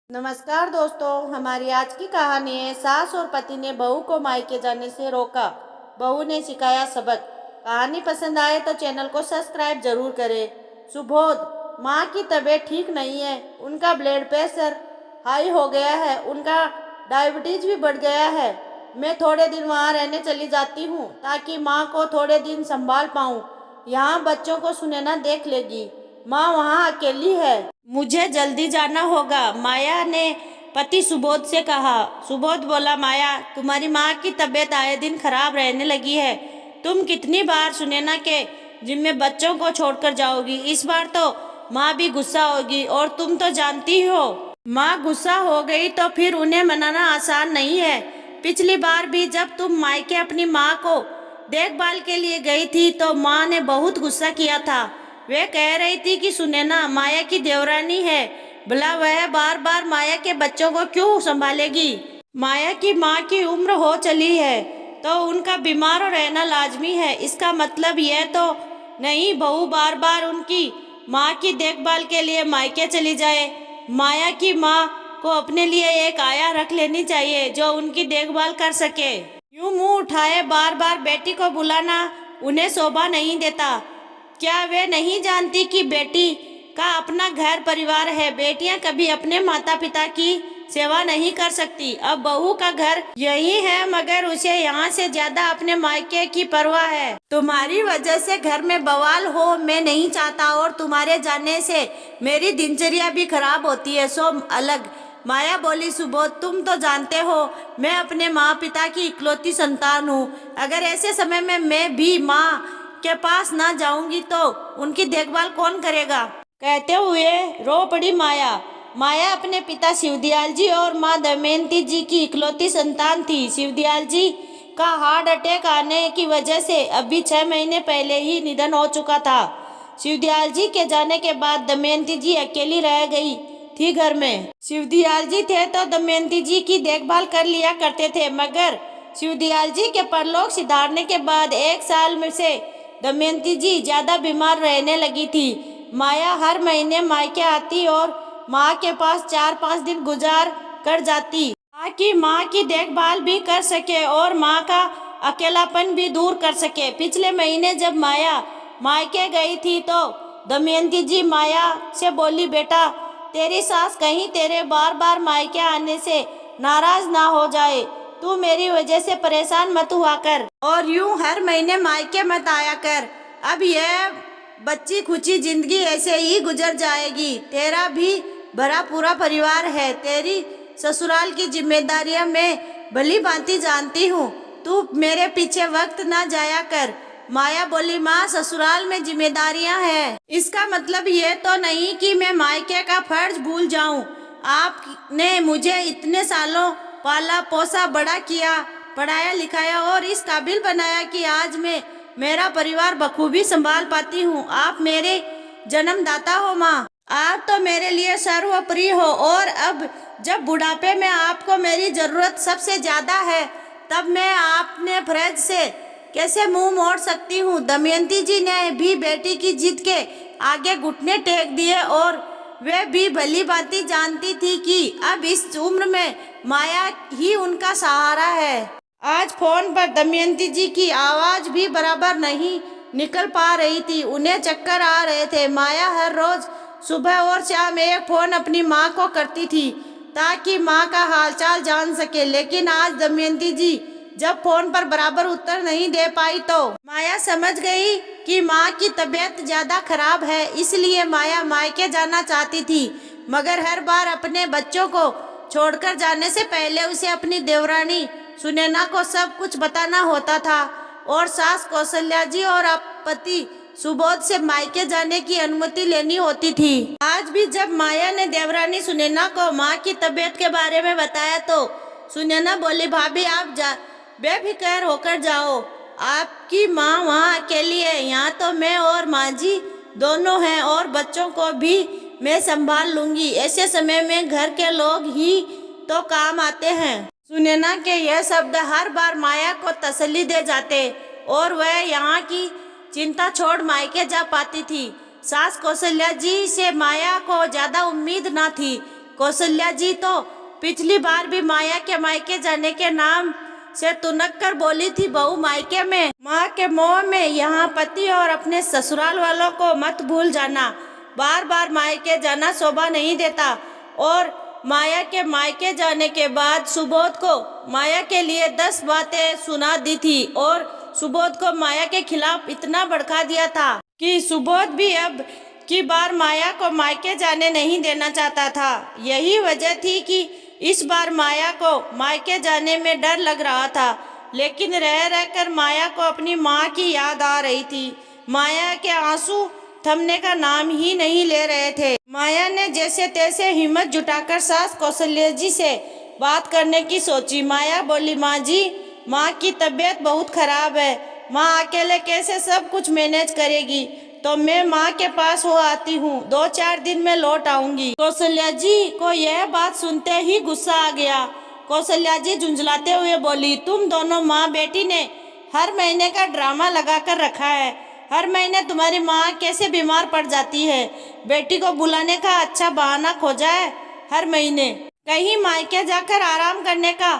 नमस्कार दोस्तों, हमारी आज की कहानी है सास और पति ने बहू को मायके जाने से रोका, बहू ने सिखाया सबक। कहानी पसंद आए तो चैनल को सब्सक्राइब जरूर करें। सुबोध, माँ की तबीयत ठीक नहीं है। उनका ब्लड प्रेशर हाई हो गया है, उनका डायबिटीज भी बढ़ गया है। मैं थोड़े दिन वहाँ रहने चली जाती हूँ ताकि माँ को थोड़े दिन संभाल पाऊँ। यहाँ बच्चों को सुनैना देख लेगी। माँ वहाँ अकेली है, मुझे जल्दी जाना होगा, माया ने पति सुबोध से कहा। सुबोध बोला, माया, तुम्हारी माँ की तबीयत आए दिन खराब रहने लगी है। तुम कितनी बार सुनैना के जिम्मे बच्चों को छोड़कर जाओगी? इस बार तो माँ भी गुस्सा होगी और तुम तो जानती हो, माँ गुस्सा हो गई तो फिर उन्हें मनाना आसान नहीं है। पिछली बार भी जब तुम मायके अपनी माँ को देखभाल के लिए गई थी तो माँ ने बहुत गुस्सा किया था। वे कह रही थी कि सुनैना माया की देवरानी है, भला वह बार बार माया के बच्चों को क्यों संभालेगी? माया की माँ की उम्र हो चली है तो उनका बीमार रहना लाजमी है। इसका मतलब यह तो नहीं बहू बार बार उनकी माँ की देखभाल के लिए मायके चली जाए। माया की माँ को अपने लिए एक आया रख लेनी चाहिए जो उनकी देखभाल कर सके। यूं मुंह उठाए बार बार बेटी को बुलाना उन्हें शोभा नहीं देता। क्या वे नहीं जानती कि बेटी का अपना घर परिवार है? बेटियां कभी अपने माता पिता की सेवा नहीं कर सकती। अब बहू का घर यही है मगर उसे यहाँ से ज्यादा अपने मायके की परवाह है। तुम्हारी वजह से घर में बवाल हो मैं नहीं चाहता और तुम्हारे जाने से मेरी दिनचर्या भी खराब होती है, सो अलग। माया बोली, सुबोध, तुम तो जानते हो मैं अपने माँ पिता की इकलौती संतान हूँ। अगर ऐसे समय में मैं भी माँ के पास ना जाऊंगी तो उनकी देखभाल कौन करेगा? कहते हुए रो पड़ी माया। माया अपने पिता शिवदयाल जी और माँ दमयंती जी की इकलौती संतान थी। शिवदयाल जी का हार्ट अटैक आने की वजह से अभी 6 महीने पहले ही निधन हो चुका था। शिवदयाल जी के जाने के बाद दमयंती जी अकेली रह गई थी घर में। शिवदयाल जी थे तो दमयंती जी की देखभाल कर लिया करते थे, मगर शिवदयाल जी के परलोक सिधारने के बाद 1 साल में से दमयंती जी ज्यादा बीमार रहने लगी थी। माया हर महीने मायके आती और माँ के पास 4-5 दिन गुजार कर जाती ताकि माँ की देखभाल भी कर सके और माँ का अकेलापन भी दूर कर सके। पिछले महीने जब माया मायके गई थी तो दमयंती जी माया से बोली, बेटा, तेरी सास कहीं तेरे बार बार मायके आने से नाराज ना हो जाए। तू मेरी वजह से परेशान मत हुआ कर और यूं हर महीने मायके मत आया कर। अब यह बच्ची खुची जिंदगी ऐसे ही गुजर जाएगी। तेरा भी भरा पूरा परिवार है। तेरी ससुराल की जिम्मेदारियां मैं भली भांति जानती हूँ। तू मेरे पीछे वक्त ना जाया कर। माया बोली, माँ, ससुराल में जिम्मेदारियां हैं, इसका मतलब ये तो नहीं कि मैं मायके का फर्ज भूल जाऊं। आपने मुझे इतने सालों पाला पोसा, बड़ा किया, पढ़ाया लिखाया और इस काबिल बनाया कि आज मैं मेरा परिवार बखूबी संभाल पाती हूँ। आप मेरे जन्मदाता हो माँ, आप तो मेरे लिए सर्वोपरि हो और अब जब बुढ़ापे में आपको मेरी जरूरत सबसे ज्यादा है तब मैं आपने फर्ज से कैसे मुंह मोड़ सकती हूँ। दमयंती जी ने भी बेटी की जिद के आगे घुटने टेक दिए और वे भी भली भांति जानती थी कि अब इस उम्र में माया ही उनका सहारा है। आज फोन पर दमयंती जी की आवाज भी बराबर नहीं निकल पा रही थी, उन्हें चक्कर आ रहे थे। माया हर रोज सुबह और शाम एक फोन अपनी माँ को करती थी ताकि माँ का हालचाल जान सके, लेकिन आज दमयंती जी जब फोन पर बराबर उत्तर नहीं दे पाई तो माया समझ गई कि माँ की तबीयत ज्यादा खराब है। इसलिए माया मायके जाना चाहती थी, मगर हर बार अपने बच्चों को छोड़कर जाने से पहले उसे अपनी देवरानी सुनैना को सब कुछ बताना होता था और सास कौशल्या जी और पति सुबोध से मायके जाने की अनुमति लेनी होती थी। आज भी जब माया ने देवरानी सुनैना को माँ की तबीयत के बारे में बताया तो सुनैना बोली, भाभी, आप बेफिक्र होकर जाओ, आपकी माँ वहाँ अकेली है। यहाँ तो मैं और माँ जी दोनों हैं और बच्चों को भी मैं संभाल लूंगी। ऐसे समय में घर के लोग ही तो काम आते हैं। सुनैना के यह शब्द हर बार माया को तसल्ली दे जाते और वह यहाँ की चिंता छोड़ मायके जा पाती थी। सास कौशल्या जी से माया को ज्यादा उम्मीद न थी कौशल्या जी तो पिछली बार भी माया के मायके जाने के नाम से तुनक कर बोली थी, बहू मायके में माँ के मोह में यहाँ पति और अपने ससुराल वालों को मत भूल जाना। बार बार मायके जाना शोभा नहीं देता। और माया के मायके जाने के बाद सुबोध को माया के लिए 10 बातें सुना दी थी और सुबोध को माया के खिलाफ इतना भड़का दिया था कि सुबोध भी अब की बार माया को मायके जाने नहीं देना चाहता था। यही वजह थी कि इस बार माया को मायके जाने में डर लग रहा था, लेकिन रह रहकर माया को अपनी माँ की याद आ रही थी। माया के आंसू थमने का नाम ही नहीं ले रहे थे। माया ने जैसे तैसे हिम्मत जुटाकर सास कौशल्या जी से बात करने की सोची। माया बोली, माँ जी, माँ की तबीयत बहुत खराब है, माँ अकेले कैसे सब कुछ मैनेज करेगी, तो मैं माँ के पास हो आती हूँ, 2-4 दिन में लौट आऊंगी। कौशल्या जी को यह बात सुनते ही गुस्सा आ गया। कौशल्या जी झुंझलाते हुए बोली, तुम दोनों माँ बेटी ने हर महीने का ड्रामा लगा कर रखा है। हर महीने तुम्हारी माँ कैसे बीमार पड़ जाती है, बेटी को बुलाने का अच्छा बहाना खोजा है हर महीने। कहीं मायके जाकर आराम करने का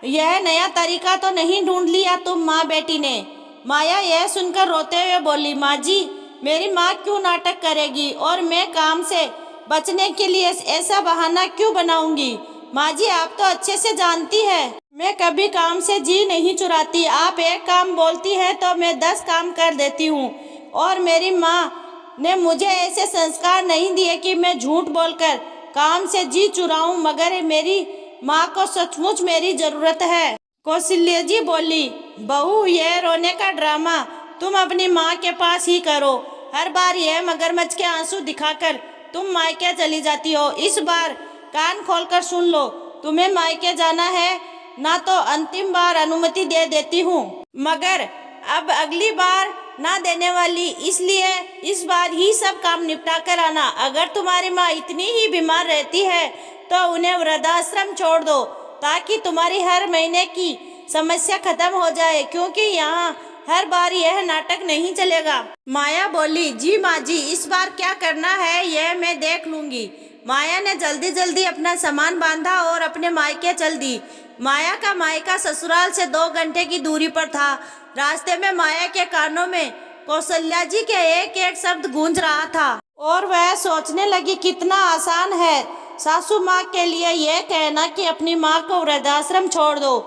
यह नया तरीका तो नहीं ढूंढ लिया तुम माँ बेटी ने। माया यह सुनकर रोते हुए बोली, माँ जी, मेरी माँ क्यों नाटक करेगी और मैं काम से बचने के लिए ऐसा बहाना क्यों बनाऊंगी। माँ जी, आप तो अच्छे से जानती है मैं कभी काम से जी नहीं चुराती। आप एक काम बोलती है तो मैं 10 काम कर देती हूँ। और मेरी माँ ने मुझे ऐसे संस्कार नहीं दिए कि मैं झूठ बोलकर काम से जी चुराऊं, मगर मेरी माँ को सचमुच मेरी जरूरत है। कौशल्या जी बोली, बहू, यह रोने का ड्रामा तुम अपनी माँ के पास ही करो। हर बार यह मगरमच्छ के आंसू दिखाकर तुम मायके चली जाती हो। इस बार कान खोलकर सुन लो, तुम्हें मायके जाना है ना तो अंतिम बार अनुमति दे देती हूँ, मगर अब अगली बार ना देने वाली, इसलिए इस बार ही सब काम निपटा कर आना। अगर तुम्हारी माँ इतनी ही बीमार रहती है तो उन्हें वृद्धाश्रम छोड़ दो, ताकि तुम्हारी हर महीने की समस्या खत्म हो जाए, क्योंकि यहाँ हर बार यह नाटक नहीं चलेगा। माया बोली, जी माँ जी, इस बार क्या करना है यह मैं देख लूंगी। माया ने जल्दी जल्दी अपना सामान बांधा और अपने मायके चल दी। माया का मायका ससुराल से 2 घंटे की दूरी पर था। रास्ते में माया के कानों में कौशल्या जी के एक एक शब्द गूंज रहा था और वह सोचने लगी, कितना आसान है सासू माँ के लिए यह कहना कि अपनी माँ को वृद्धाश्रम छोड़ दो,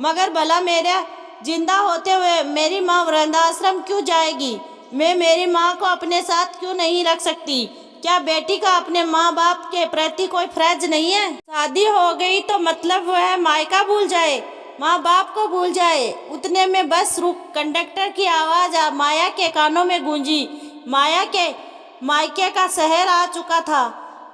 मगर भला मेरा जिंदा होते हुए मेरी माँ वृद्धाश्रम क्यों जाएगी। मैं मेरी माँ को अपने साथ क्यों नहीं रख सकती। क्या बेटी का अपने माँ बाप के प्रति कोई फर्ज नहीं है। शादी हो गई तो मतलब वह मायका भूल जाए, माँ बाप को भूल जाए। उतने में बस रुक कंडक्टर की आवाज माया के कानों में गूंजी। माया के मायके का शहर आ चुका था।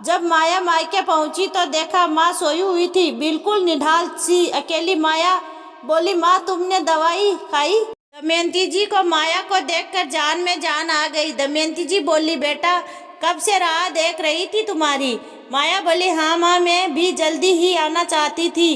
जब माया मायके पहुंची तो देखा माँ सोई हुई थी, बिल्कुल निढाल सी अकेली। माया बोली, माँ, तुमने दवाई खाई। दमयंती जी को माया को देखकर जान में जान आ गई। दमयंती जी बोली, बेटा, कब से राह देख रही थी तुम्हारी। माया बोली, हाँ माँ, मैं भी जल्दी ही आना चाहती थी,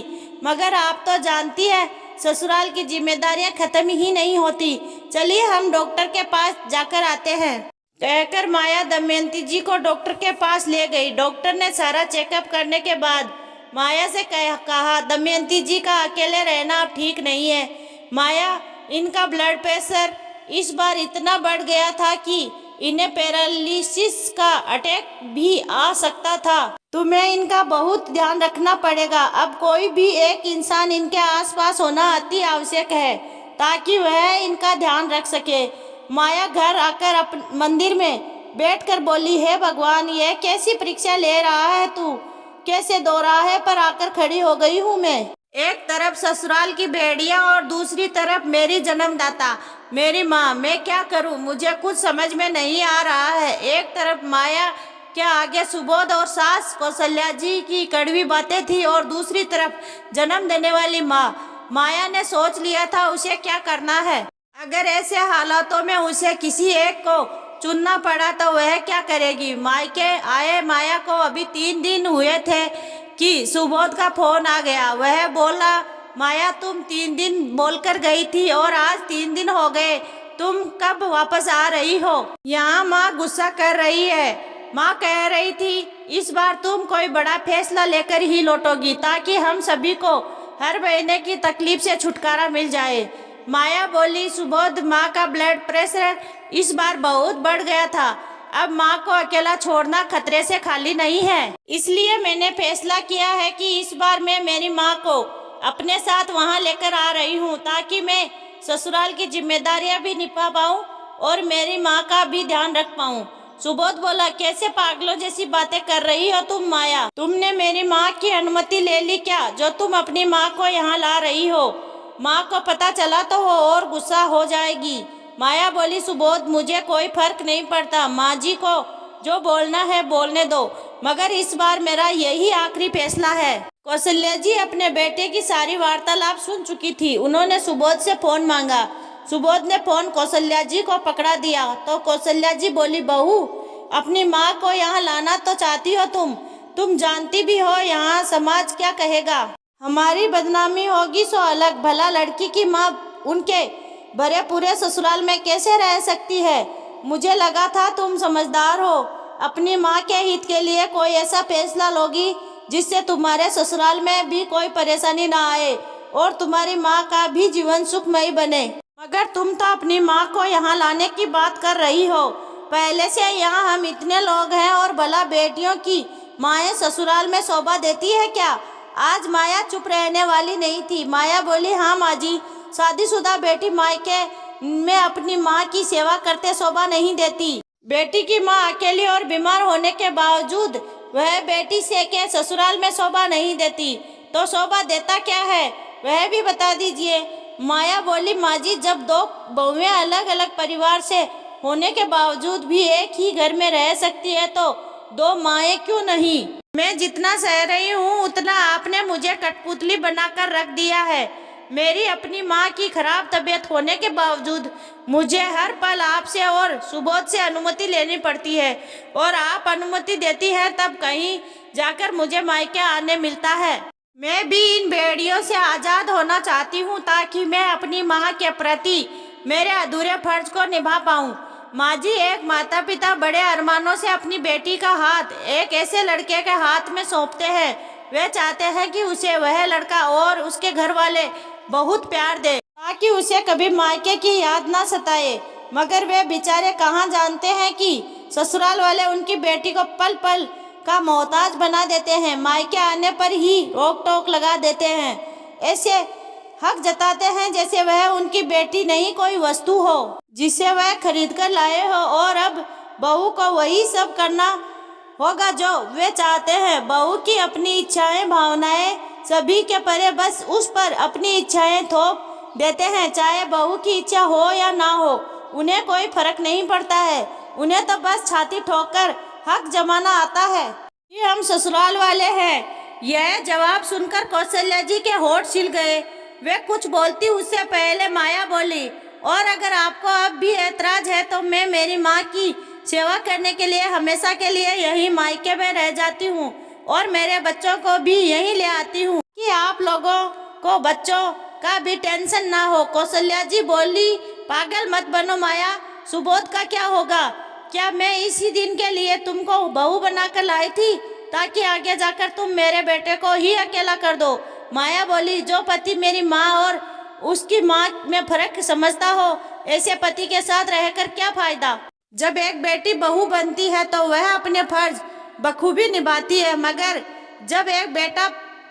मगर आप तो जानती है ससुराल की जिम्मेदारियां खत्म ही नहीं होती। चलिए हम डॉक्टर के पास जाकर आते हैं। कहकर माया दमयंती जी को डॉक्टर के पास ले गई। डॉक्टर ने सारा चेकअप करने के बाद माया से कहा, दमयंती जी का अकेले रहना अब ठीक नहीं है। माया, इनका ब्लड प्रेशर इस बार इतना बढ़ गया था कि इन्हें पैरालिसिस का अटैक भी आ सकता था। तुम्हें इनका बहुत ध्यान रखना पड़ेगा। अब कोई भी एक इंसान इनके आसपास होना अति आवश्यक है, ताकि वह इनका ध्यान रख सके। माया घर आकर मंदिर में बैठकर बोली, हे भगवान, यह कैसी परीक्षा ले रहा है तू। कैसे दोराहे पर आकर खड़ी हो गई हूँ मैं। एक तरफ ससुराल की भेड़िया और दूसरी तरफ मेरी जन्मदाता मेरी माँ। मैं क्या करूँ, मुझे कुछ समझ में नहीं आ रहा है। एक तरफ माया के आगे सुबोध और सास कौशल्या जी की कड़वी बातें थी और दूसरी तरफ जन्म देने वाली माँ। माया ने सोच लिया था उसे क्या करना है। अगर ऐसे हालातों में उसे किसी एक को चुनना पड़ा तो वह क्या करेगी। मायके आए माया को अभी 3 दिन हुए थे कि सुबोध का फोन आ गया। वह बोला, माया, तुम 3 दिन बोलकर गई थी और आज 3 दिन हो गए, तुम कब वापस आ रही हो। यहाँ माँ गुस्सा कर रही है। माँ कह रही थी इस बार तुम कोई बड़ा फैसला लेकर ही लौटोगी ताकि हम सभी को हर महीने की तकलीफ से छुटकारा मिल जाए। माया बोली, सुबोध, माँ का ब्लड प्रेशर इस बार बहुत बढ़ गया था। अब माँ को अकेला छोड़ना खतरे से खाली नहीं है, इसलिए मैंने फैसला किया है कि इस बार मैं मेरी माँ को अपने साथ वहाँ लेकर आ रही हूँ ताकि मैं ससुराल की जिम्मेदारियाँ भी निभा पाऊँ और मेरी माँ का भी ध्यान रख पाऊँ। सुबोध बोला, कैसे पागलों जैसी बातें कर रही हो तुम माया? तुमने मेरी माँ की अनुमति ले ली क्या जो तुम अपनी माँ को यहाँ ला रही हो? माँ को पता चला तो वो और गुस्सा हो जाएगी। माया बोली, सुबोध, मुझे कोई फर्क नहीं पड़ता, माँ जी को जो बोलना है बोलने दो, मगर इस बार मेरा यही आखिरी फैसला है। कौशल्या जी अपने बेटे की सारी वार्तालाप सुन चुकी थी। उन्होंने सुबोध से फोन मांगा। सुबोध ने फोन कौशल्या जी को पकड़ा दिया तो कौशल्या जी बोली, बहू, अपनी माँ को यहाँ लाना तो चाहती हो तुम जानती भी हो यहाँ समाज क्या कहेगा, हमारी बदनामी होगी सो अलग, भला लड़की की माँ उनके भरे पूरे ससुराल में कैसे रह सकती है? मुझे लगा था तुम समझदार हो, अपनी माँ के हित के लिए कोई ऐसा फैसला लोगी जिससे तुम्हारे ससुराल में भी कोई परेशानी ना आए और तुम्हारी माँ का भी जीवन सुखमय बने, मगर तुम तो अपनी माँ को यहाँ लाने की बात कर रही हो। पहले से यहाँ हम इतने लोग हैं और भला बेटियों की माएँ ससुराल में शोभा देती है क्या? आज माया चुप रहने वाली नहीं थी। माया बोली, हाँ माँ जी, शादीशुदा बेटी मायके में अपनी माँ की सेवा करते शोभा नहीं देती। बेटी की माँ अकेली और बीमार होने के बावजूद वह बेटी से के ससुराल में शोभा नहीं देती तो शोभा देता क्या है, वह भी बता दीजिए। माया बोली, माँ जी, जब दो बहुएं अलग अलग परिवार से होने के बावजूद भी एक ही घर में रह सकती है तो दो माएँ क्यों नहीं? मैं जितना सह रही हूँ उतना आपने मुझे कठपुतली बनाकर रख दिया है। मेरी अपनी माँ की खराब तबीयत होने के बावजूद मुझे हर पल आपसे और सुबोध से अनुमति लेनी पड़ती है और आप अनुमति देती है तब कहीं जाकर मुझे मायके आने मिलता है। मैं भी इन बेड़ियों से आज़ाद होना चाहती हूँ ताकि मैं अपनी माँ के प्रति मेरे अधूरे फर्ज को निभा पाऊँ। माँ जी, एक माता पिता बड़े अरमानों से अपनी बेटी का हाथ एक ऐसे लड़के के हाथ में सौंपते हैं। वे चाहते हैं कि उसे वह लड़का और उसके घर वाले बहुत प्यार दे ताकि उसे कभी मायके की याद ना सताए, मगर वे बेचारे कहाँ जानते हैं कि ससुराल वाले उनकी बेटी को पल पल का मोहताज बना देते हैं, मायके आने पर ही रोक टोक लगा देते हैं, ऐसे हक जताते हैं जैसे वह उनकी बेटी नहीं कोई वस्तु हो जिसे वह खरीद कर लाए हो। और अब बहू को वही सब करना होगा जो वे चाहते हैं। बहू की अपनी इच्छाएं भावनाएं सभी के परे बस उस पर अपनी इच्छाएं थोप देते हैं, चाहे बहू की इच्छा हो या ना हो, उन्हें कोई फर्क नहीं पड़ता है। उन्हें तो बस छाती ठोककर हक जमाना आता है कि हम ससुराल वाले हैं। यह जवाब सुनकर कौशल्या जी के होठ छिल गए। वे कुछ बोलती उससे पहले माया बोली, और अगर आपको अब भी ऐतराज है तो मैं मेरी माँ की सेवा करने के लिए हमेशा के लिए यही मायके में रह जाती हूँ और मेरे बच्चों को भी यहीं ले आती हूँ कि आप लोगों को बच्चों का भी टेंशन ना हो। कौशल्या जी बोली, पागल मत बनो माया, सुबोध का क्या होगा? क्या मैं इसी दिन के लिए तुमको बहू बनाकर लाई थी ताकि आगे जाकर तुम मेरे बेटे को ही अकेला कर दो? माया बोली, जो पति मेरी माँ और उसकी माँ में फर्क समझता हो ऐसे पति के साथ रहकर क्या फायदा? जब एक बेटी बहू बनती है तो वह अपने फर्ज बखूबी निभाती है, मगर जब एक बेटा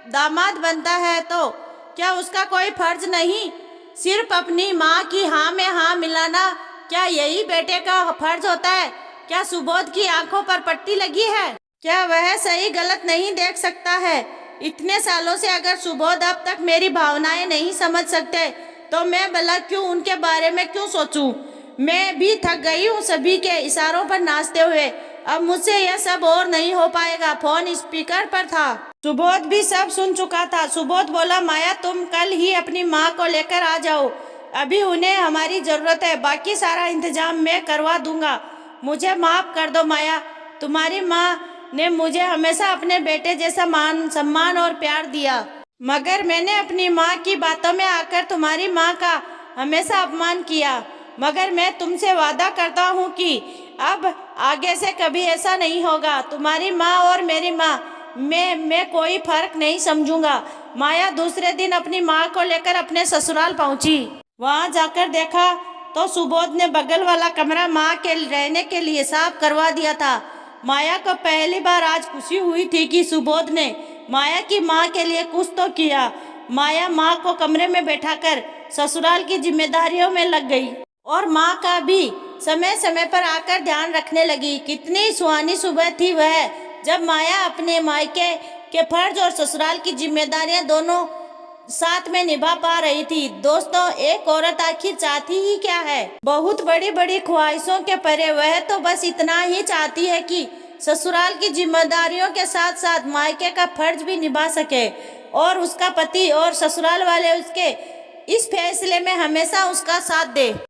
दामाद बनता है तो क्या उसका कोई फर्ज नहीं? सिर्फ अपनी माँ की हाँ में हाँ मिलाना क्या यही बेटे का फर्ज होता है? क्या सुबोध की आंखों पर पट्टी लगी है? क्या वह सही गलत नहीं देख सकता है? इतने सालों से अगर सुबोध अब तक मेरी भावनाएं नहीं समझ सकते तो मैं भला क्यों उनके बारे में क्यों सोचूं? मैं भी थक गई हूँ सभी के इशारों पर नाचते हुए। अब मुझसे यह सब और नहीं हो पाएगा। फोन स्पीकर पर था। सुबोध भी सब सुन चुका था। सुबोध बोला, माया, तुम कल ही अपनी माँ को लेकर आ जाओ, अभी उन्हें हमारी जरूरत है, बाकी सारा इंतजाम मैं करवा दूंगा। मुझे माफ कर दो माया, तुम्हारी माँ ने मुझे हमेशा अपने बेटे जैसा मान सम्मान और प्यार दिया, मगर मैंने अपनी माँ की बातों में आकर तुम्हारी माँ का हमेशा अपमान किया। मगर मैं तुमसे वादा करता हूँ कि अब आगे से कभी ऐसा नहीं होगा। तुम्हारी माँ और मेरी माँ में कोई फर्क नहीं समझूंगा। माया दूसरे दिन अपनी माँ को लेकर अपने ससुराल पहुंची। वहां जाकर देखा तो सुबोध ने बगल वाला कमरा माँ के रहने के लिए साफ करवा दिया था। माया को पहली बार आज खुशी हुई थी कि सुबोध ने माया की माँ के लिए कुछ तो किया। माया माँ को कमरे में बैठाकर ससुराल की जिम्मेदारियों में लग गई और माँ का भी समय समय पर आकर ध्यान रखने लगी। कितनी सुहानी सुबह थी वह, जब माया अपने मायके के फर्ज और ससुराल की जिम्मेदारियां दोनों साथ में निभा पा रही थी। दोस्तों, एक औरत आखिर चाहती ही क्या है? बहुत बड़ी बड़ी ख्वाहिशों के परे वह तो बस इतना ही चाहती है कि ससुराल की जिम्मेदारियों के साथ साथ मायके का फर्ज भी निभा सके और उसका पति और ससुराल वाले उसके इस फैसले में हमेशा उसका साथ दे।